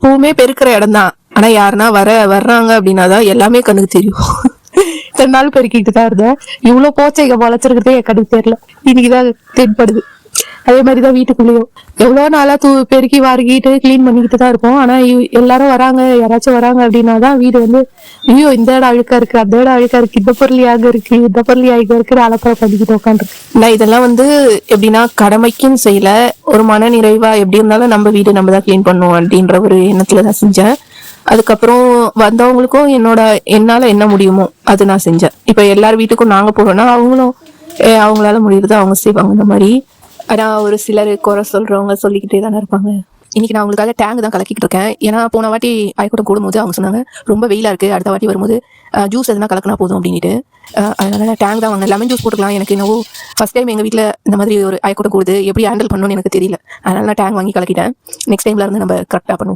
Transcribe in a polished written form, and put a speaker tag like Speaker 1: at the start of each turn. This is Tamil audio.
Speaker 1: எப்பவுமே பெருக்கிற இடம் தான். ஆனா யாருன்னா வர்றாங்க அப்படின்னாதான் எல்லாமே கண்ணுக்கு தெரியும். இத்தனை நாள் பெருக்கிட்டு தான் இருந்தேன். இவ்வளவு போச்சைங்க வளைச்சிருக்கிறதே என் கண்ணுக்கு தெரியல. இன்னைக்குதான் தென்படுது. அதே மாதிரிதான் வீட்டுக்குள்ளேயும் எவ்வளவு நாளா பெருக்கி வாரிக்கிட்டு கிளீன் பண்ணிக்கிட்டு தான் இருப்போம். ஆனா எல்லாரும் வராங்க, யாராச்சும் வராங்க அப்படின்னாதான் வீடு வந்து ஐயோ இந்த இடம் அழுக்கா இருக்கு, அந்த இடம் அழுக்கா இருக்கு, இந்த பொருளியாக இருக்கு, இந்த பொருளியாக இருக்கு, அலப்பறை பண்ணிக்கிட்டு உட்காந்துருக்கு. நான் இதெல்லாம் வந்து எப்படின்னா கடமைக்குன்னு செய்யல, ஒரு மன நிறைவா எப்படி இருந்தாலும் நம்ம வீடு நம்ம தான் கிளீன் பண்ணுவோம் அப்படின்ற ஒரு எண்ணத்துலதான் செஞ்சேன். அதுக்கப்புறம் வந்தவங்களுக்கும் என்னால என்ன முடியுமோ அது நான் செஞ்சேன். இப்ப எல்லார் வீட்டுக்கும் நாங்க போறோம்னா அவங்களும் அவங்களால முடியுறது அவங்க செய்வாங்க இந்த மாதிரி. ஆனா ஒரு சிலர் குறை சொல்றவங்க சொல்லிக்கிட்டே தானே இருப்பாங்க. இன்னைக்கு நான் உங்களுக்காக டேங்க் தான் கலக்கிட்டு இருக்கேன். ஏன்னா போன வாட்டி ஆய்க்கூடம் கூடும்போது அவங்க சொன்னாங்க ரொம்ப வெயிலா இருக்கு, அடுத்த வாட்டி வரும்போது ஜூஸ் எதுனா கலக்கினா போதும் அப்படின்ட்டு. அதனால டேங்க் தான் வாங்க, லெமன் ஜூஸ் போட்டுக்கலாம். எனக்கு என்னவோ ஃபர்ஸ்ட் டைம் எங்க வீட்டில் இந்த மாதிரி ஒரு ஆய்க்கூடம் கூடுது, எப்படி ஹேண்டில் பண்ணணும்னு எனக்கு தெரியல. அதனால நான் டேங்க் வாங்கி கலக்கிட்டேன். நெக்ஸ்ட் டைம்ல இருந்து நம்ம கரெக்டாக பண்ணுவோம்.